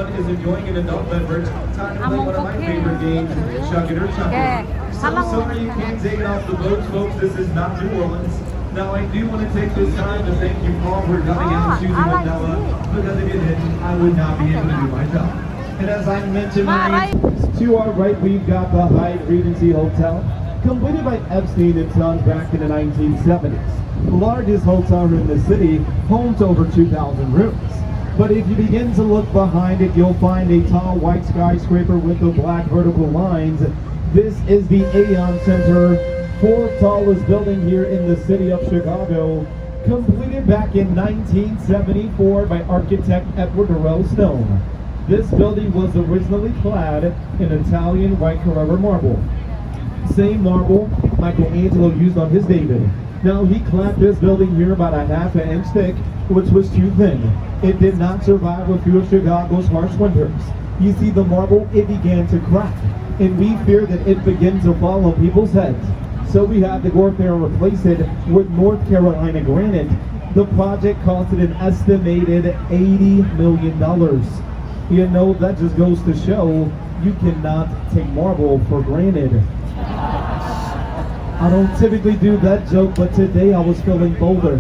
everyone is enjoying an adult beverage, time to play one of my favorite games, Chuck It or Chuck It. So sorry you can't take it off the boats, folks. This is not New Orleans. Now I do want to take this time to thank you all for coming out and choosing Mandela, because if you didn't, I would not be able to do my job. And as I mentioned, to our right we've got the Hyatt Regency Hotel, completed by Epstein and Sons back in the 1970s. Largest hotel in the city, home to over 2,000 rooms. But if you begin to look behind it, you'll find a tall white skyscraper with the black vertical lines. This is the Aon Center, fourth tallest building here in the city of Chicago, completed back in 1974 by architect Edward Durrell Stone. This building was originally clad in Italian white Carrara marble. Same marble Michelangelo used on his David. Now he clapped this building here about a half an inch thick, which was too thin. It did not survive a few of Chicago's harsh winters. You see the marble, it began to crack, and we fear that it began to fall on people's heads. So we had to go up there and replace it with North Carolina granite. The project costed an estimated $80 million. You know, that just goes to show you cannot take marble for granted. I don't typically do that joke, but today I was feeling bolder.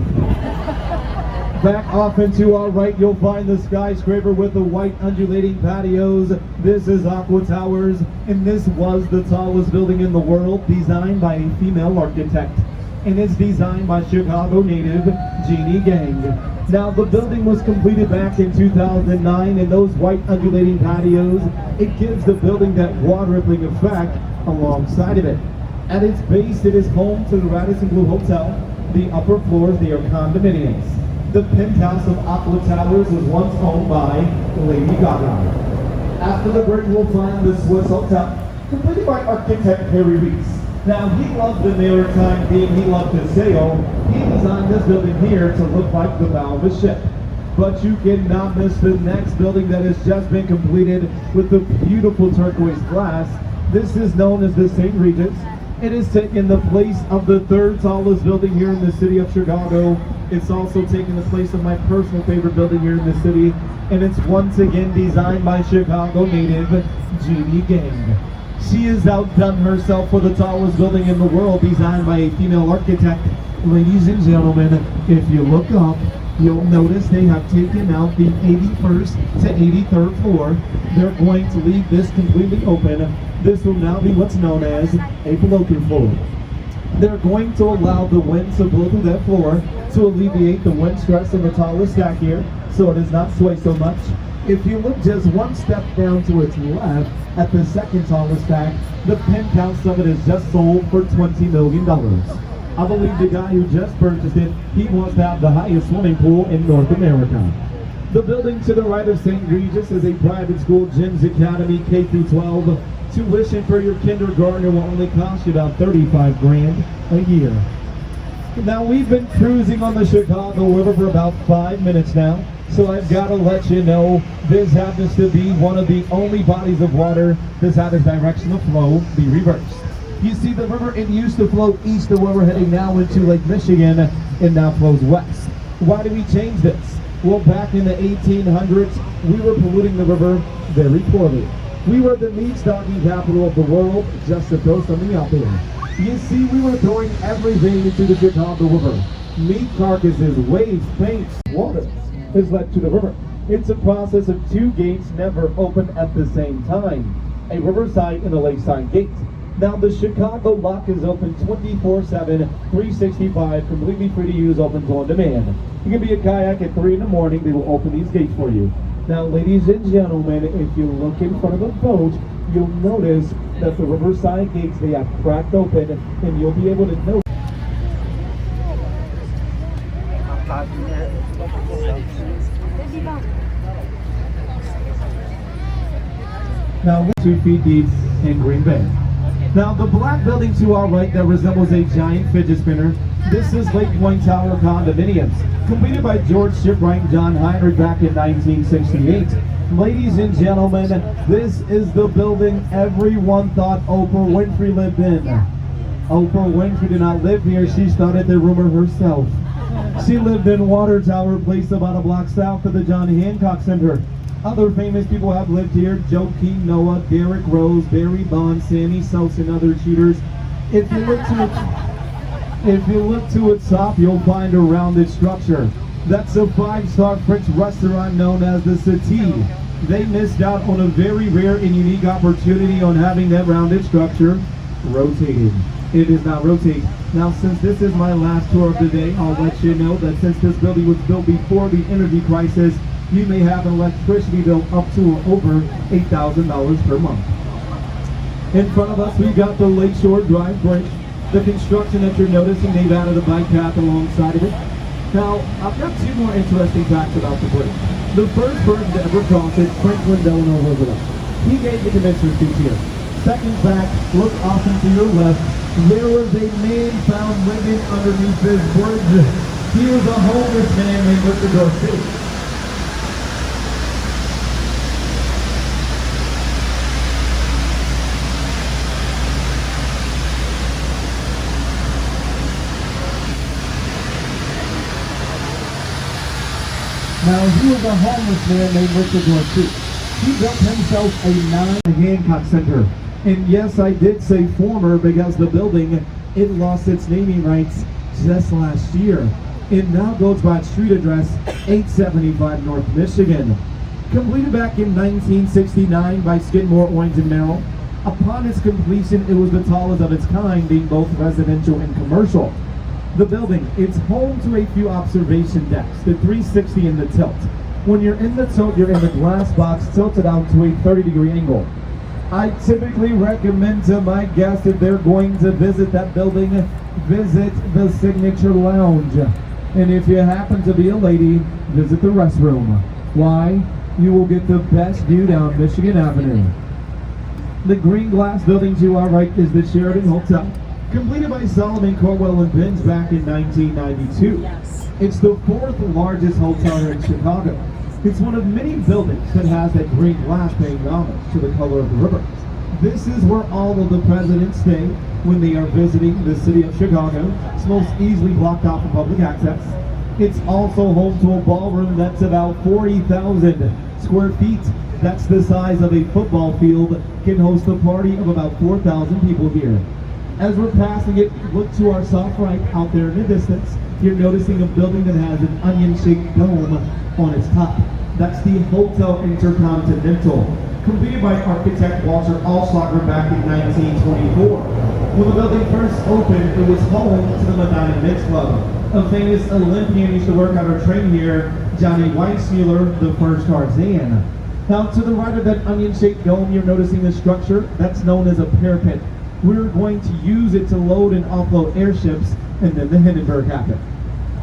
Back off and to our right, you'll find the skyscraper with the white undulating patios. This is Aqua Towers, and this was the tallest building in the world, designed by a female architect. And it's designed by Chicago native Jeannie Gang. Now, the building was completed back in 2009, and those white undulating patios, it gives the building that water-rippling effect alongside of it. At its base, it is home to the Radisson Blu Hotel. The upper floors, they are condominiums. The penthouse of Aqua Towers was once owned by Lady Gaga. After the break, we'll find the Swiss Hotel, completed by architect Harry Reese. Now, he loved the maritime theme, he loved to sail. He designed this building here to look like the bow of a ship. But you cannot miss the next building that has just been completed with the beautiful turquoise glass. This is known as the St. Regis. It has taken the place of the third tallest building here in the city of Chicago. It's also taken the place of my personal favorite building here in the city. And it's once again designed by Chicago native Jeannie Gang. She has outdone herself for the tallest building in the world, designed by a female architect. Ladies and gentlemen, if you look up, you'll notice they have taken out the 81st to 83rd floor. They're going to leave this completely open. This will now be what's known as a flow-through floor. They're going to allow the wind to blow through that floor to alleviate the wind stress in the tallest stack here, so it does not sway so much. If you look just one step down to its left, at the second tallest stack, the penthouse of it is just sold for $20 million. I believe the guy who just purchased it, he wants to have the highest swimming pool in North America. The building to the right of St. Regis is a private school, Jim's Academy, K-12. Tuition for your kindergartner will only cost you about $35 grand a year. Now, we've been cruising on the Chicago River for about 5 minutes now, so I've got to let you know this happens to be one of the only bodies of water that's had its direction of flow be reversed. You see, the river, it used to flow east of where we're heading now into Lake Michigan, and now flows west. Why do we change this? Well, back in the 1800s, we were polluting the river very poorly. We were the meat stocking capital of the world, just to throw something out there. You see, we were throwing everything into the Chicago River. Meat carcasses, waste, paints, water is led to the river. It's a process of two gates never open at the same time, a riverside and a lakeside gate. Now, the Chicago lock is open 24/7, 365, completely free to use, open on demand. You can be a kayak at 3 in the morning, they will open these gates for you. Now, ladies and gentlemen, if you look in front of a boat, you'll notice that the riverside gates, they have cracked open, and you'll be able to notice. Now, we're 2 feet deep in Green Bay. Now, the black building to our right that resembles a giant fidget spinner, this is Lake Point Tower Condominiums, completed by George Shipwright and John Heinrich back in 1968. Ladies and gentlemen, this is the building everyone thought Oprah Winfrey lived in. Oprah Winfrey did not live here, she started the rumor herself. She lived in Water Tower Place, about a block south of the John Hancock Center. Other famous people have lived here: Joakim Noah, Derrick Rose, Barry Bonds, Sammy Sosa, and other cheaters. If you look to its top, you'll find a rounded structure. That's a 5-star French restaurant known as the City. They missed out on a very rare and unique opportunity on having that rounded structure rotated. It is not rotate. Now, since this is my last tour of the day, I'll let you know that since this building was built before the energy crisis, you may have an electricity bill up to or over $8,000 per month. In front of us, we've got the Lakeshore Drive Bridge. The construction that you're noticing, they've added a bike path alongside of it. Now, I've got 2 more interesting facts about the bridge. The first person to ever cross it, Franklin Delano Roosevelt. He gave the commencement speech here. Second fact, look off and to your left. There was a man found living underneath this bridge. He was a homeless man named Richard Dorsey. Now, he was a homeless man named Richard Dorsey. He built himself a 9 Hancock Center. And yes, I did say former because the building, it lost its naming rights just last year. It now goes by its street address, 875 North Michigan. Completed back in 1969 by Skidmore, Owings & Merrill. Upon its completion, it was the tallest of its kind, being both residential and commercial. The building, it's home to a few observation decks, the 360 and the tilt. When you're in the tilt, you're in the glass box tilted out to a 30-degree angle. I typically recommend to my guests, if they're going to visit that building, visit the Signature Lounge. And if you happen to be a lady, visit the restroom. Why? You will get the best view down Michigan Avenue. The green glass building to our right is the Sheraton Hotel. Completed by Solomon, Corwell & Binns back in 1992. Yes. It's the 4th largest hotel here in Chicago. It's one of many buildings that has that green glass paying homage to the color of the river. This is where all of the presidents stay when they are visiting the city of Chicago. It's most easily blocked off from public access. It's also home to a ballroom that's about 40,000 square feet. That's the size of a football field. Can host a party of about 4,000 people here. As we're passing it, look to our soft right out there in the distance. You're noticing a building that has an onion-shaped dome on its top. That's the Hotel Intercontinental, completed by architect Walter Allschlager back in 1924. When the building first opened, it was home to the Medina Men's Club. A famous Olympian used to work out or train here, Johnny Weissmuller, the first Tarzan. Now, to the right of that onion-shaped dome, you're noticing the structure. That's known as a parapet. We're going to use it to load and offload airships, and then the Hindenburg happened.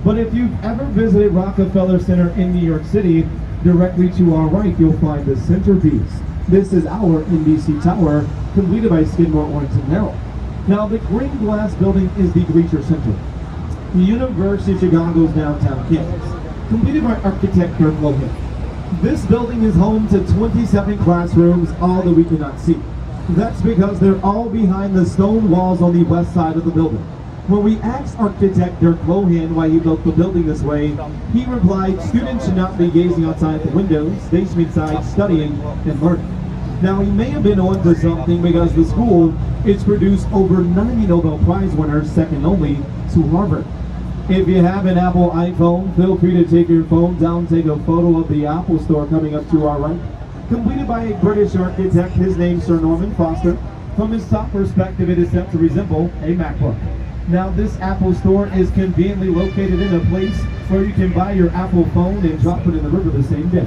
But if you've ever visited Rockefeller Center in New York City, directly to our right, you'll find the centerpiece. This is our NBC Tower, completed by Skidmore, Owings & Merrill. Now, the green glass building is the Bleacher Center, the University of Chicago's downtown campus, completed by architect Kirk Lohan. This building is home to 27 classrooms, all that we cannot see. That's because they're all behind the stone walls on the west side of the building. When we asked architect Dirk Lohan why he built the building this way, he replied, students should not be gazing outside the windows, they should be inside studying and learning. Now, he may have been on to something because the school has produced over 90 Nobel Prize winners, second only to Harvard. If you have an Apple iPhone, feel free to take your phone down, take a photo of the Apple Store coming up to our right. Completed by a British architect, his name's Sir Norman Foster. From his top perspective, it is set to resemble a MacBook. Now, this Apple Store is conveniently located in a place where you can buy your Apple phone and drop it in the river the same day.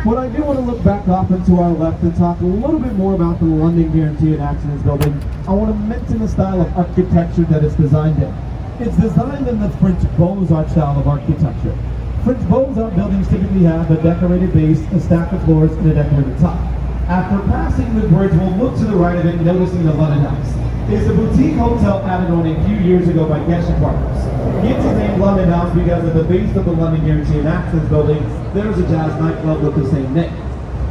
But I do want to look back off and to our left and talk a little bit more about the London Guarantee and Accidents building. I want to mention the style of architecture that it's designed in. It's designed in the French Beaux-Arts style of architecture. French Beaux-Arts buildings typically have a decorated base, a stack of floors, and a decorated top. After passing the bridge, we'll look to the right of it, noticing the London House. It's a boutique hotel added on a few years ago by Geshen Partners. It's named London House because at the base of the London Guarantee and Accidents building, there's a jazz nightclub with the same name.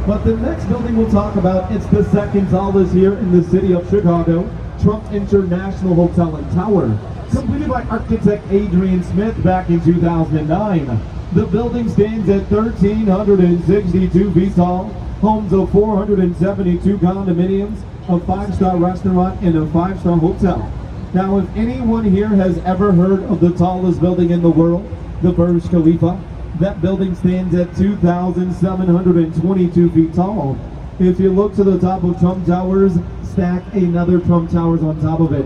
But the next building we'll talk about, it's the second tallest here in the city of Chicago, Trump International Hotel and Tower, completed by architect Adrian Smith back in 2009. The building stands at 1,362 feet tall, homes of 472 condominiums, a 5-star restaurant, and a 5-star hotel. Now, if anyone here has ever heard of the tallest building in the world, the Burj Khalifa, that building stands at 2,722 feet tall. If you look to the top of Trump Towers, stack another Trump Towers on top of it.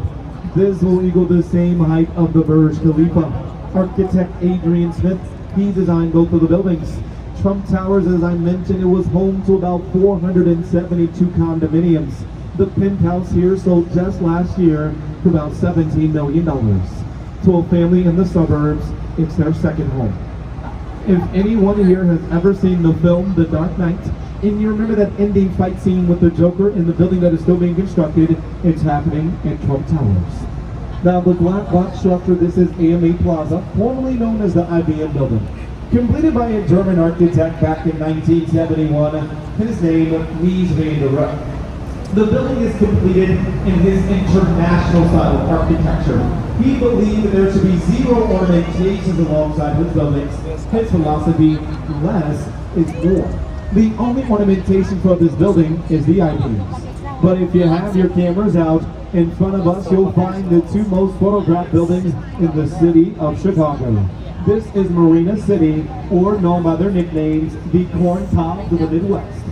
This will equal the same height of the Burj Khalifa. Architect Adrian Smith, he designed both of the buildings. Trump Towers, as I mentioned, it was home to about 472 condominiums. The penthouse here sold just last year for about $17 million. To a family in the suburbs, it's their second home. If anyone here has ever seen the film The Dark Knight, and you remember that ending fight scene with the Joker in the building that is still being constructed, it's happening at Trump Towers. Now, the black box structure, this is AMA Plaza, formerly known as the IBM building. Completed by a German architect back in 1971, his name, Mies van der Rohe. The building is completed in his international style of architecture. He believed there should be zero ornamentations alongside his buildings. His philosophy, less is more. The only ornamentation for this building is the IBMs. But if you have your cameras out, in front of us you'll find the two most photographed buildings in the city of Chicago. This is Marina City, or known by their nicknames, the Corn Cob of the Midwest.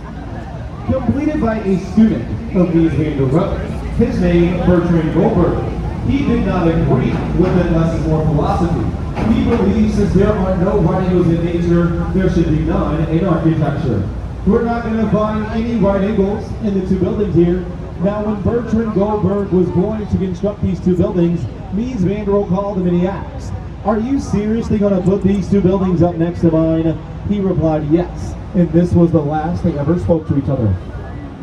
Completed by a student of Mies van der Rohe, his name Bertrand Goldberg. He did not agree with the less is more philosophy. He believes since there are no right angles in nature, there should be none in architecture. We're not going to find any right angles in the two buildings here. Now, when Bertrand Goldberg was going to construct these two buildings, Mies van der Rohe called him and he asked, "Are you seriously going to put these two buildings up next to mine?" He replied, "Yes." And this was the last they ever spoke to each other.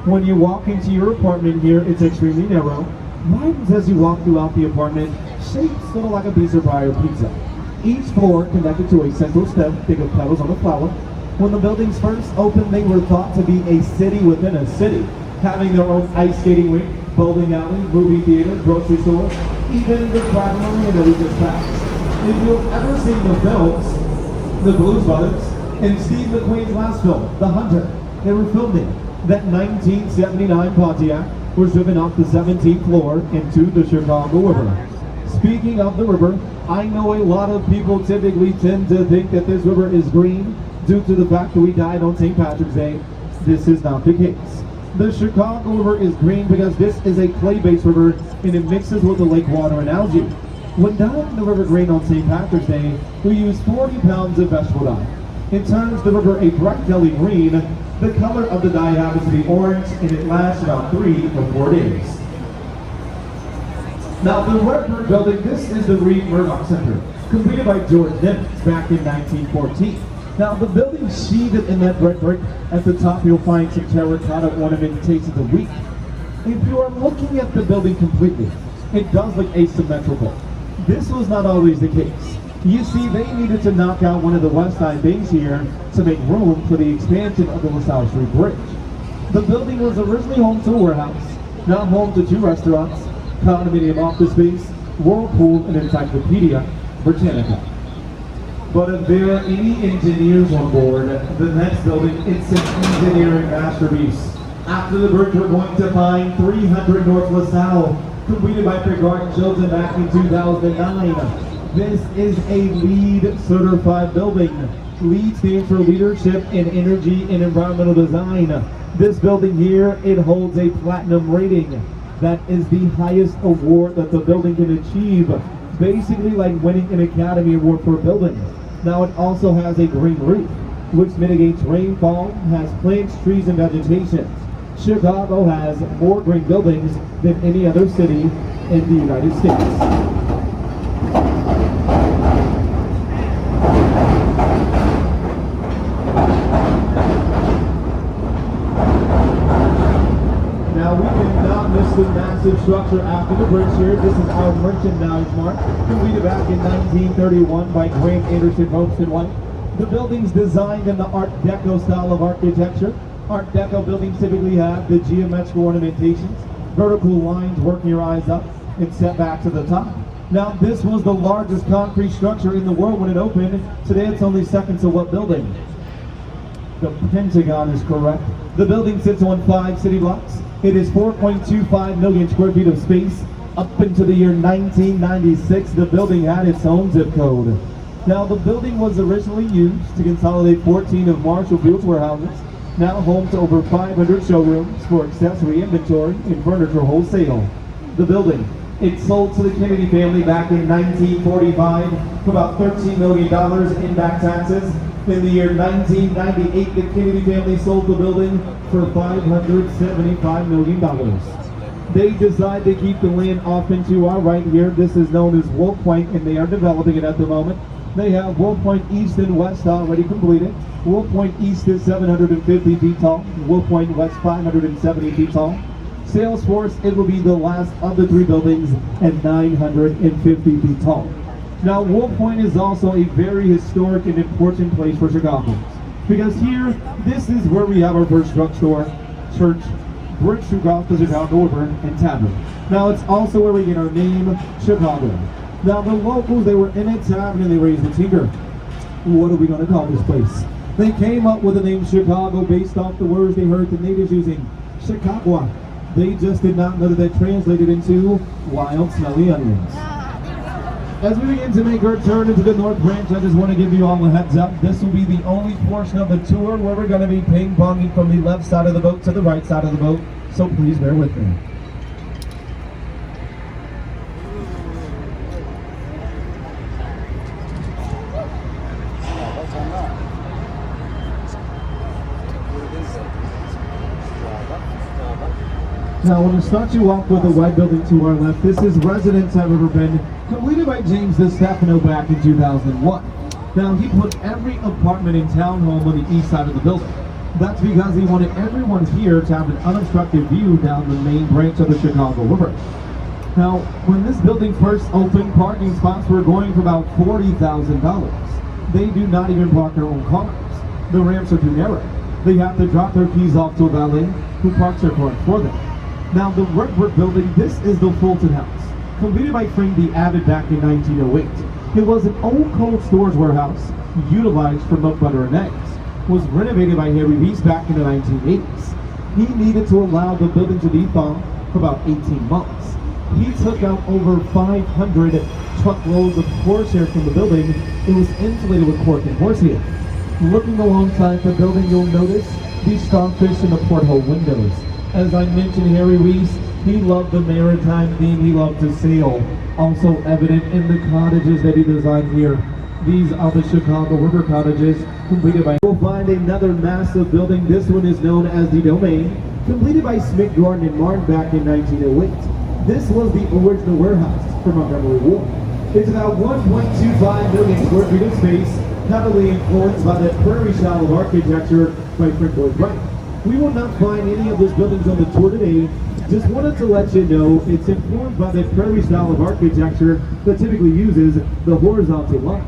When you walk into your apartment here, it's extremely narrow. Widens as you walk throughout the apartment, shaped sort of like a piece of Briar pizza. Each floor connected to a central stem, think of petals on a flower. When the buildings first opened, they were thought to be a city within a city, having their own ice skating rink, bowling alley, movie theater, grocery store, even the private marina that we just passed. If you've ever seen the films, The Blues Brothers, and Steve McQueen's last film, The Hunter, they were filming. That 1979 Pontiac was driven off the 17th floor into the Chicago River. Speaking of the river, I know a lot of people typically tend to think that this river is green due to the fact that we died on St. Patrick's Day. This is not the case. The Chicago River is green because this is a clay-based river and it mixes with the lake water and algae. When dyeing the river green on St. Patrick's Day, we use 40 pounds of vegetable dye. It turns the river a bright jelly green. The color of the dye happens to be orange and it lasts about 3 or 4 days. Now, the Redbird building, this is the Reed Murdoch Center, completed by George Nimitz back in 1914. Now, the building sheathed in that red brick, at the top you'll find some terracotta ornamentations of wheat. If you are looking at the building completely, it does look asymmetrical. This was not always the case. You see, they needed to knock out one of the West Side bays here to make room for the expansion of the LaSalle Street Bridge. The building was originally home to a warehouse, now home to 2 restaurants, condominium office space, Whirlpool, and Encyclopedia Britannica. But if there are any engineers on board, the next building, it's an engineering masterpiece. After the bridge, we're going to find 300 North LaSalle, completed by Picard Chilton back in 2009. This is a LEED certified building. LEED stands for Leadership in Energy and Environmental Design. This building here, it holds a platinum rating. That is the highest award that the building can achieve. Basically like winning an Academy Award for a building. Now it also has a green roof, which mitigates rainfall, has plants, trees, and vegetation. Chicago has more green buildings than any other city in the United States. Now we cannot miss the massive structure after the bridge here. This is our merchandise mart, completed back in 1931 by Graham Anderson Ropes and White. The building's designed in the Art Deco style of architecture. Art Deco buildings typically have the geometrical ornamentations, vertical lines working your eyes up and set back to the top. Now, this was the largest concrete structure in the world when it opened. Today, it's only second to what building? The Pentagon is correct. The building sits on 5 city blocks. It is 4.25 million square feet of space. Up into the year 1996, the building had its own zip code. Now, the building was originally used to consolidate 14 of Marshall Field's warehouses, now home to over 500 showrooms for accessory inventory and furniture wholesale. The building, it sold to the Kennedy family back in 1945 for about $13 million in back taxes. In the year 1998, the Kennedy family sold the building for $575 million. They decided to keep the land off into our right here. This is known as Wolf Point, and they are developing it at the moment. They have Wolf Point East and West already completed. Wolf Point East is 750 feet tall. Wolf Point West 570 feet tall. Salesforce, it will be the last of the 3 buildings at 950 feet tall. Now, Wolf Point is also a very historic and important place for Chicagoans, because here, this is where we have our first drugstore, church, bridge through the Chicago River, and tavern. Now, it's also where we get our name, Chicago. Now, the locals, they were in a tavern and they raised a tinker. What are we going to call this place? They came up with the name Chicago based off the words they heard the natives using, Chicago. They just did not know that that translated into wild, smelly onions. As we begin to make our turn into the North Branch, I just want to give you all a heads up. This will be the only portion of the tour where we're going to be ping-ponging from the left side of the boat to the right side of the boat, so please bear with me. Now, I want to start you off with the white building to our left. This is Residence at Riverbend, completed by James DeStefano back in 2001. Now, he put every apartment and townhome on the east side of the building. That's because he wanted everyone here to have an unobstructed view down the main branch of the Chicago River. Now, when this building first opened, parking spots were going for about $40,000. They do not even park their own cars. The ramps are too narrow. They have to drop their keys off to a valet who parks their car for them. Now, the Redwood building, this is the Fulton House, completed by Frank D. Abbott back in 1908. It was an old cold storage warehouse utilized for milk, butter, and eggs. Was renovated by Harry Reese back in the 1980s. He needed to allow the building to thaw for about 18 months. He took out over 500 truckloads of horsehair from the building. It was insulated with cork and horsehair. Looking alongside the building, you'll notice these starfish in the porthole windows. As I mentioned, Harry Reese, he loved the maritime theme, he loved to sail. Also evident in the cottages that he designed here. These are the Chicago River cottages, completed by... You'll find another massive building. This one is known as the Domain, completed by Smith, Gordon, and Martin back in 1908. This was the original warehouse for Montgomery Ward. It's about 1.25 million square feet of space, heavily influenced by the prairie style of architecture by Frank Lloyd Wright. We will not find any of those buildings on the tour today. Just wanted to let you know it's informed by the prairie style of architecture that typically uses the horizontal lines.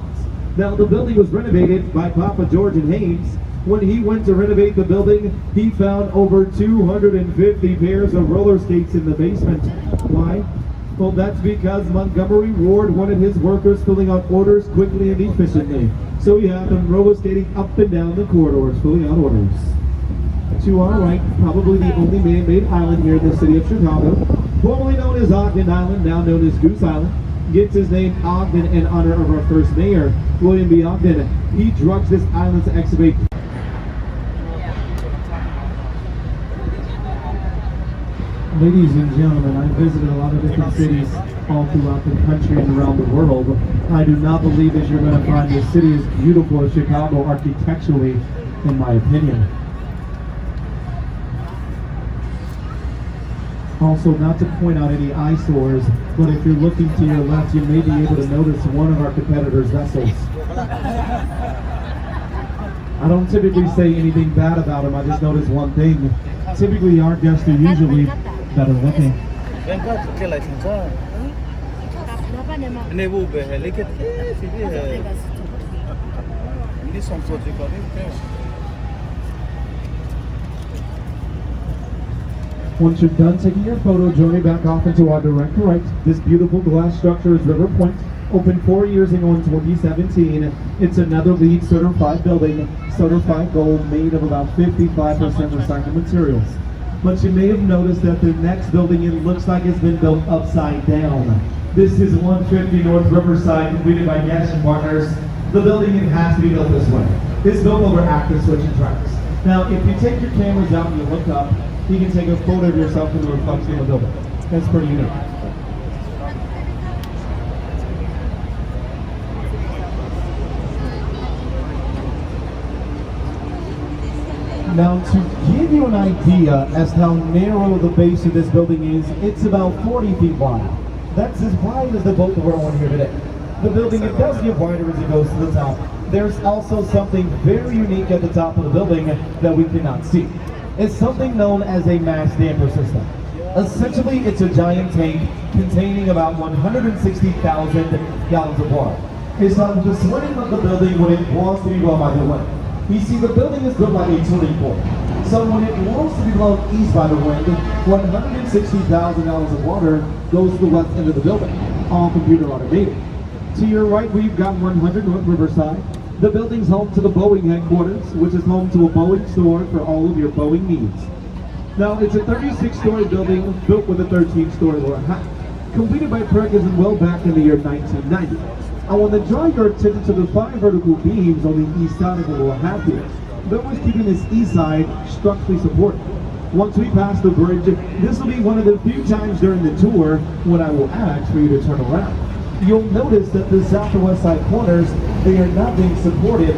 Now, the building was renovated by Papa George and Haynes. When he went to renovate the building, he found over 250 pairs of roller skates in the basement. Why? Well, that's because Montgomery Ward wanted his workers filling out orders quickly and efficiently. So he had them roller skating up and down the corridors, filling out orders. To our right, probably the only man-made island here in the city of Chicago, formerly known as Ogden Island, now known as Goose Island, gets his name Ogden in honor of our first mayor, William B. Ogden. He drugged this island to excavate. Ladies and gentlemen, I visited a lot of different cities all throughout the country and around the world. I do not believe that you're going to find this city as beautiful as Chicago architecturally, in my opinion. Also, not to point out any eyesores, but if you're looking to your left, you may be able to notice one of our competitors' vessels. I don't typically say anything bad about them, I just noticed one thing. Typically, our guests are usually better looking. Once you're done taking your photo, journey back off into our direct right. This beautiful glass structure is River Point. Opened 4 years ago in 2017. It's another LEED certified building, certified gold, made of about 55% recycled materials. But you may have noticed that the next building, it looks like it's been built upside down. This is 150 North Riverside, completed by Gaston Partners. The building, it has to be built this way. It's built over active switching tracks. Now, if you take your cameras out and you look up, you can take a photo of yourself in the reflection of the building. That's pretty unique. Now, to give you an idea as to how narrow the base of this building is, it's about 40 feet wide. That's as wide as the boat that we're on here today. The building, it does get wider as it goes to the top. There's also something very unique at the top of the building that we cannot see. It's something known as a mass damper system. Essentially, it's a giant tank containing about 160,000 gallons of water. It's on the swing of the building when it wants to be blown by the wind. You see, the building is built like a tuning fork. So when it wants to be blown east by the wind, 160,000 gallons of water goes to the west end of the building, all computer automated. To your right, we've got 100 North Riverside. The building's home to the Boeing headquarters, which is home to a Boeing store for all of your Boeing needs. Now, it's a 36-story building built with a 13-story lower half, completed by Perkins and Will back in the year 1990. I want to draw your attention to the 5 vertical beams on the east side of the lower half here. That was keeping this east side structurally supported. Once we pass the bridge, this will be one of the few times during the tour when I will ask for you to turn around. You'll notice that the south and west side corners, they are not being supported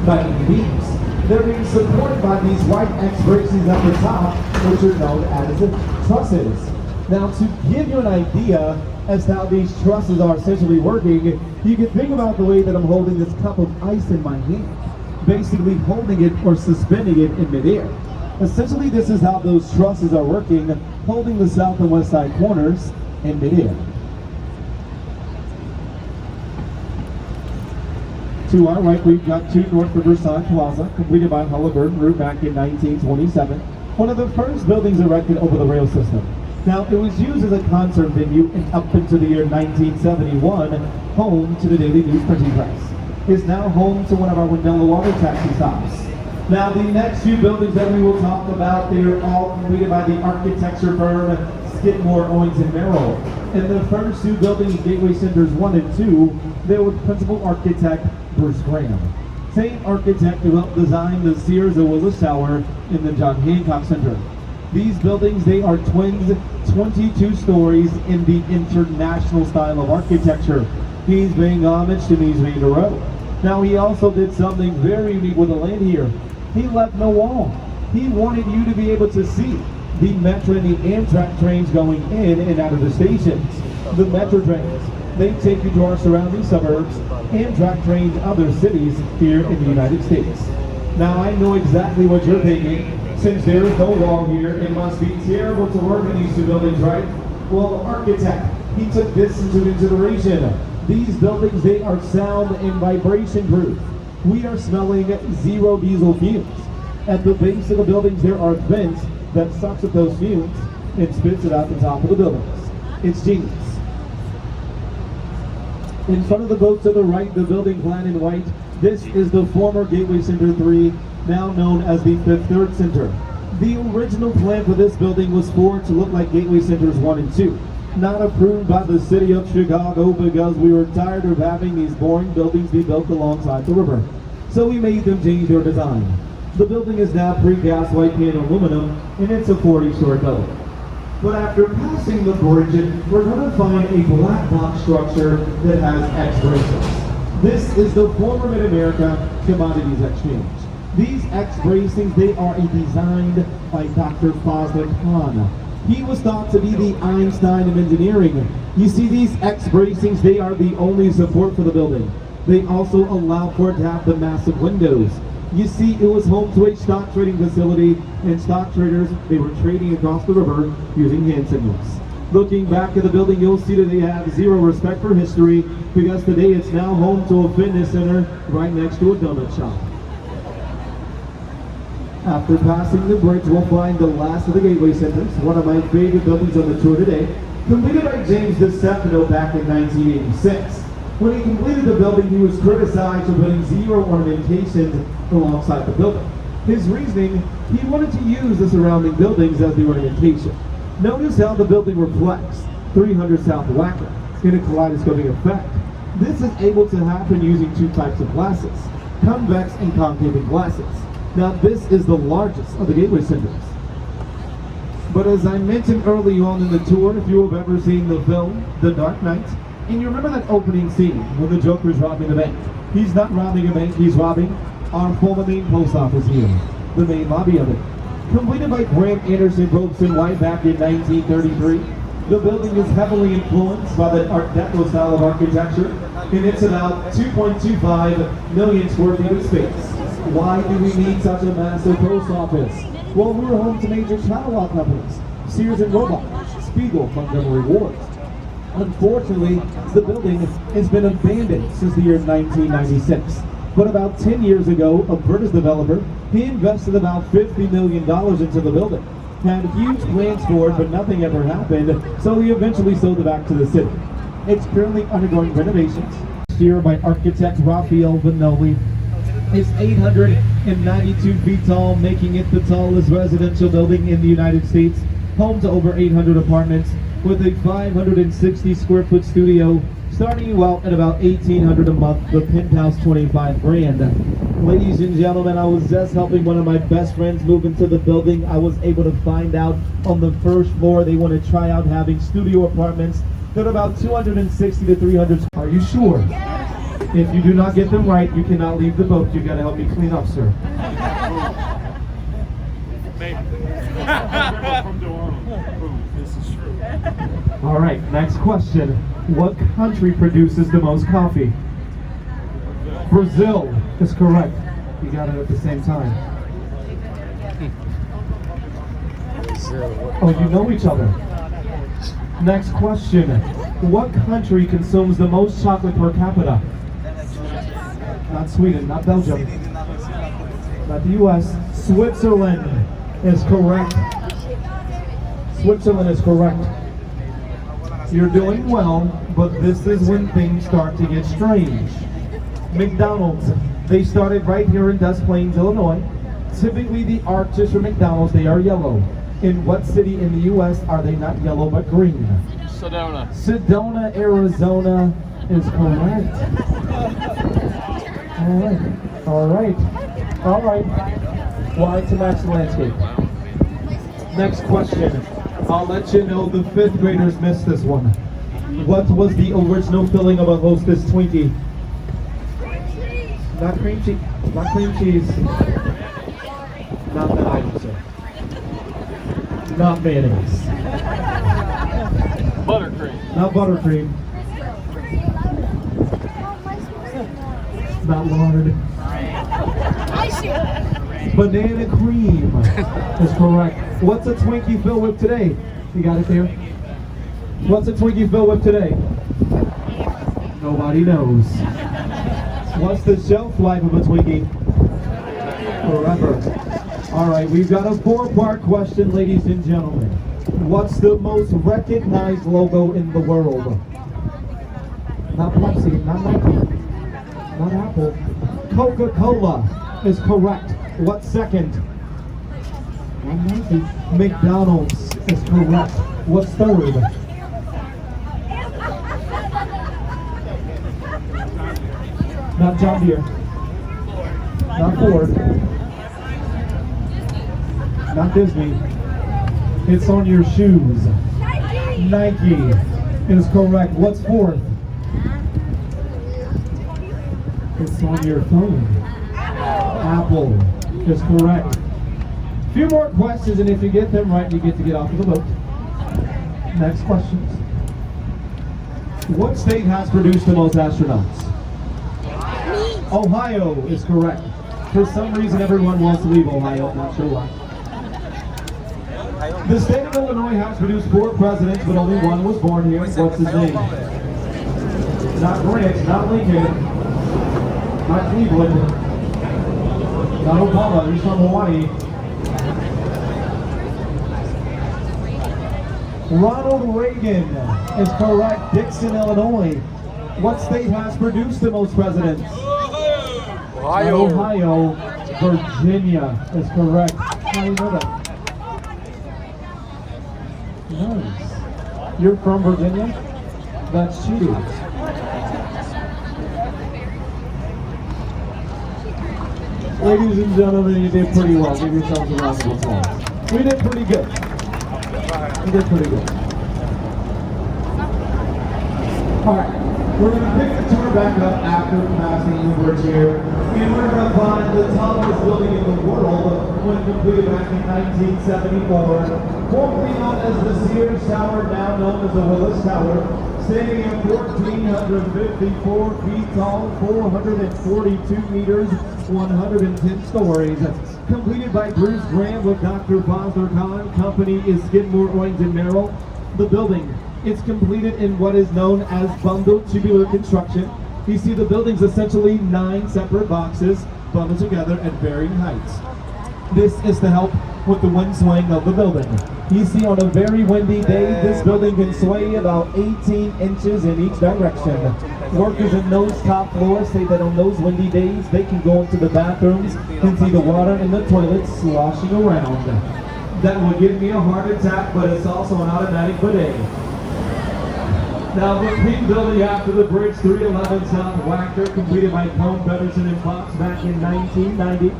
by any beams. They're being supported by these white X bracings at the top, which are known as trusses. Now, to give you an idea as to how these trusses are essentially working, you can think about the way that I'm holding this cup of ice in my hand, basically holding it or suspending it in midair. Essentially, this is how those trusses are working, holding the south and west side corners in midair. To our right, we've got 2 North Riverside Plaza, completed by Halliburton Group back in 1927. One of the first buildings erected over the rail system. Now, it was used as a concert venue and up into the year 1971, home to the Daily News printing press. It's now home to one of our Wendella water taxi stops. Now, the next few buildings that we will talk about, they're all completed by the architecture firm Skidmore, Owings & Merrill. In the first 2 buildings, Gateway Centers 1 and 2, they were principal architect Bruce Graham. Same architect who helped design the Sears and Willis Tower in the John Hancock Center. These buildings, they are twins, 22 stories in the international style of architecture. He's paying homage to Mies van der Rohe. Now, he also did something very unique with the land here. He left no wall. He wanted you to be able to see the Metro and the Amtrak trains going in and out of the stations. The Metro trains, they take you to our surrounding suburbs. Amtrak trains other cities here in the United States. Now, I know exactly what you're thinking. Since there is no wall here, it must be terrible to work in these 2 buildings, right? Well, the architect, he took this into consideration. These buildings, they are sound and vibration proof. We are smelling 0 diesel fumes. At the base of the buildings, there are vents that sucks up those fumes and spits it out the top of the buildings. It's genius. In front of the boat to the right, the building clad in white, this is the former Gateway Center 3, now known as the Fifth Third Center. The original plan for this building was for it to look like Gateway Centers 1 and 2. Not approved by the city of Chicago because we were tired of having these boring buildings be built alongside the river. So we made them change their design. The building is now precast white pan aluminum, and it's a 40-story building. But after passing the bridge, we're going to find a black box structure that has X bracings. This is the former Mid-America Commodities Exchange. These X bracings, they are designed by Dr. Fazlin Khan. He was thought to be the Einstein of engineering. You see, these X bracings, they are the only support for the building. They also allow for it to have the massive windows. You see, it was home to a stock trading facility, and stock traders, they were trading across the river using hand signals. Looking back at the building, you'll see that they have 0 respect for history because today it's now home to a fitness center right next to a donut shop. After passing the bridge, we'll find the last of the Gateway Centers, one of my favorite buildings on the tour today, completed by James DeStefano back in 1986. When he completed the building, he was criticized for putting zero ornamentation alongside the building. His reasoning, he wanted to use the surrounding buildings as the ornamentation. Notice how the building reflects 300 South Wacker in a kaleidoscopic effect. This is able to happen using two types of glasses, convex and concave glasses. Now this is the largest of the Gateway Centers. But as I mentioned early on in the tour, if you have ever seen the film, The Dark Knight, and you remember that opening scene when the Joker's robbing the bank. He's not robbing a bank, he's robbing our former main post office here, the main lobby of it. Completed by Grant Anderson Robeson White back in 1933. The building is heavily influenced by the Art Deco style of architecture, and it's about 2.25 million square feet of space. Why do we need such a massive post office? Well, we're home to major catalog companies, Sears and Roebuck, Spiegel, Montgomery Ward. Unfortunately, the building has been abandoned since the year 1996. But about 10 years ago, a British developer, he invested about $50 million into the building. Had huge plans for it, but nothing ever happened, so he eventually sold it back to the city. It's currently undergoing renovations. Here by architect Raphael Vanoli. It's 892 feet tall, making it the tallest residential building in the United States, home to over 800 apartments, with a 560 square foot studio, starting you out at about $1,800 a month, the Penthouse 25 brand. Ladies and gentlemen, I was just helping one of my best friends move into the building. I was able to find out on the first floor they want to try out having studio apartments that are about 260 to 300. Are you sure? If you do not get them right, you cannot leave the boat. You gotta help me clean up, sir. Maybe. This is true. All right, next question. What country produces the most coffee? Brazil is correct. You got it at the same time. Oh, you know each other. Next question. What country consumes the most chocolate per capita? Not Sweden, not Belgium, not the US. Switzerland is correct. Switzerland is correct. You're doing well, but this is when things start to get strange. McDonald's, they started right here in Des Plaines, Illinois. Typically the arches for McDonald's, they are yellow. In what city in the US are they not yellow but green? Sedona. Sedona, Arizona is correct. All right. Why to match the landscape? Next question. I'll let you know the fifth graders missed this one. What was the original filling of a Hostess Twinkie? Not cream cheese. Not cream cheese. Not that item, sir. Not mayonnaise. Buttercream. Not buttercream. Not lard. Banana cream is correct. What's a Twinkie filled with today? You got it there? What's a Twinkie filled with today? Nobody knows. What's the shelf life of a Twinkie? Forever. All right, we've got a four-part question, ladies and gentlemen. What's the most recognized logo in the world? Not Pepsi, not Nike, not Apple. Coca-Cola is correct. What's second? McDonald's is correct. What's third? Not John Deere. Not Ford. Not Disney. It's on your shoes. Nike is correct. What's fourth? It's on your phone. Apple is correct. A few more questions, and if you get them right, you get to get off of the boat. Next questions. What state has produced the most astronauts? Ohio is correct. For some reason, everyone wants to leave Ohio. Not sure why. The state of Illinois has produced 4 presidents, but only one was born here. What's his name? Not Grant, not Lincoln, not Cleveland, not Obama. He's from Hawaii. Ronald Reagan is correct. Dixon, Illinois. What state has produced the most presidents? Ohio. Ohio. Virginia is correct. How do you know that? Nice. You're from Virginia? That's cheating. Ladies and gentlemen, you did pretty well. Give yourselves a round of applause. We did pretty good. We did pretty good. Alright, we're going to pick the tour back up after passing the bridge here. And we're going to find the tallest building in the world when completed back in 1974. Formerly known as the Sears Tower, now known as the Willis Tower. Standing at 1,454 feet tall, 442 meters, 110 stories. Completed by Bruce Graham with Dr. Fosler Kahn. Company is Skidmore, Owings & Merrill. The building is completed in what is known as bundled tubular construction. You see the building's essentially 9 separate boxes bundled together at varying heights. This is to help with the wind swing of the building. You see on a very windy day, this building can sway about 18 inches in each direction. Workers in those top floors say that on those windy days, they can go into the bathrooms and see the water in the toilets sloshing around. That would give me a heart attack, but it's also an automatic bidet. Now the pink building after the bridge, 311 South Wacker, completed by Cone, Betterson and Fox back in 1990.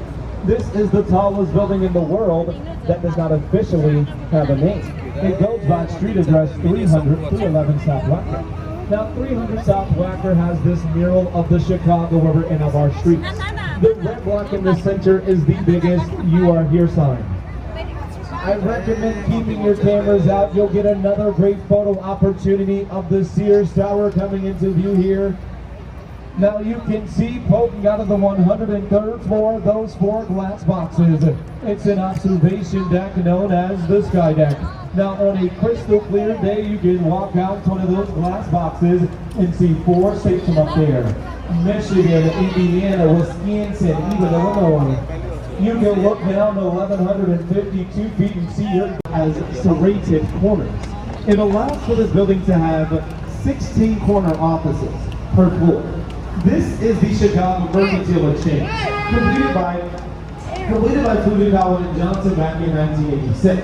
This is the tallest building in the world that does not officially have a name. It goes by street address 311 South Wacker. Now 300 South Wacker has this mural of the Chicago River in of our streets. The red block in the center is the biggest "You Are Here" sign. I recommend keeping your cameras out. You'll get another great photo opportunity of the Sears Tower coming into view here. Now you can see poking out of the 103rd floor those 4 glass boxes. It's an observation deck known as the Sky Deck. Now on a crystal clear day, you can walk out to one of those glass boxes and see 4 states from up there. Michigan, Indiana, Wisconsin, even Illinois. You can look down to 1,152 feet and see your as serrated corners. It allows for this building to have 16 corner offices per floor. This is the Chicago Mercantile Exchange, completed by Flutie Collins & Johnson back in 1986.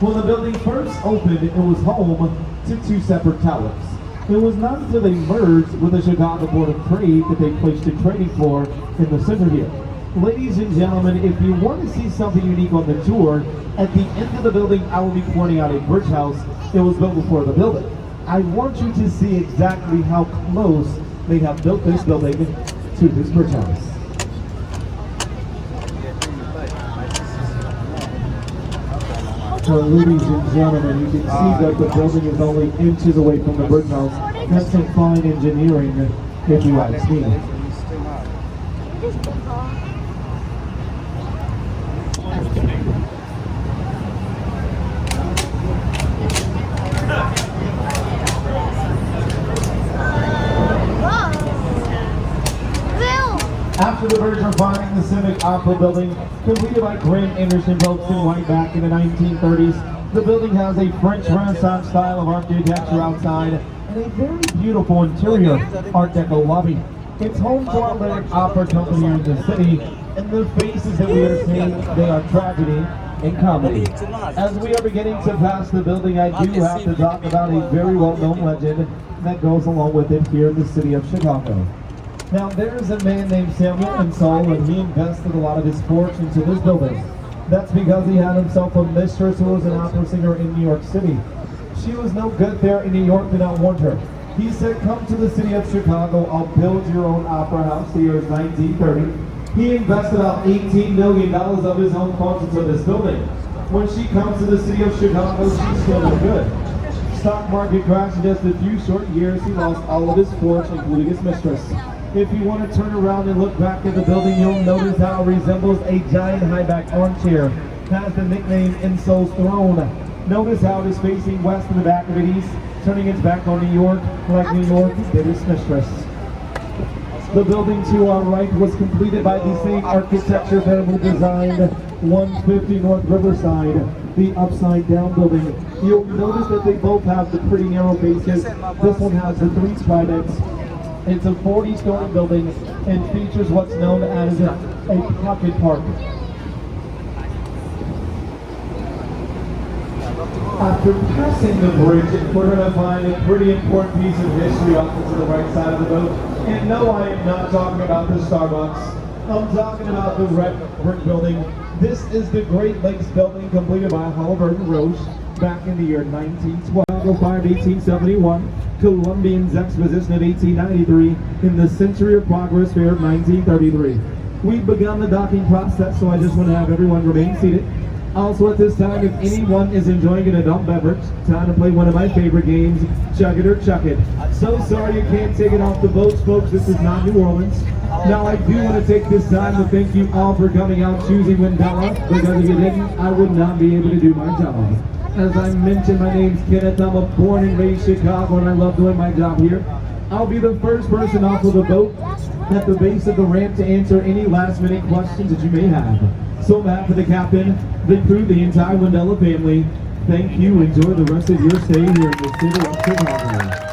When the building first opened, it was home to 2 separate towers. It was not until they merged with the Chicago Board of Trade that they placed a trading floor in the center here. Ladies and gentlemen, if you want to see something unique on the tour, at the end of the building, I will be pointing out a bridge house that was built before the building. I want you to see exactly how close they have built this building to this bridge house. So ladies and gentlemen, you can see that the building is only inches away from the bridge house. That's some fine engineering, if you ask me. After the bridge, we're finding the Civic Opera building, completed by Graham Anderson Folkestone White back in the 1930s. The building has a French Renaissance style of architecture outside and a very beautiful interior Art Deco lobby. It's home to our Lyric Opera company here in the city, and the faces that we are seeing, they are tragedy and comedy. As we are beginning to pass the building, I do have to talk about a very well-known legend that goes along with it here in the city of Chicago. Now, there's a man named Samuel Insull, and he invested a lot of his fortune into this building. That's because he had himself a mistress who was an opera singer in New York City. She was no good there in New York, did not want her. He said, come to the city of Chicago, I'll build your own opera house. The year is 1930. He invested about $18 million of his own funds into this building. When she comes to the city of Chicago, she's still no good. Stock market crash in just a few short years, he lost all of his fortune, including his mistress. If you want to turn around and look back at the building, you'll notice how it resembles a giant high-back armchair. It has the nickname Insull's Throne. Notice how it is facing west and the back of it east, turning its back on New York, like New York did its mistress. The building to our right was completed by the same architecture firm who designed 150 North Riverside, the upside down building. You'll notice that they both have the pretty narrow bases. This one has the 3 tridents. It's a 40-story building and features what's known as a pocket park. After passing the bridge, we're going to find a pretty important piece of history off to the right side of the boat. And no, I am not talking about the Starbucks. I'm talking about the red brick building. This is the Great Lakes building completed by Halliburton Roche back in the year 1912. 1871, Columbian's Exposition of 1893, in the Century of Progress Fair of 1933. We've begun the docking process, so I just want to have everyone remain seated. Also at this time, if anyone is enjoying an adult beverage, time to play one of my favorite games, Chug It or Chuck It. So sorry you can't take it off the boats, folks. This is not New Orleans. Now I do want to take this time to thank you all for coming out choosing Wendella, because if you didn't, I would not be able to do my job. As I mentioned, my name's Kenneth. I'm a born and raised Chicago, and I love doing my job here. I'll be the first person off of the boat at the base of the ramp to answer any last-minute questions that you may have. So on behalf of the captain, the crew, the entire Wendella family, thank you. Enjoy the rest of your stay here in the city of Chicago.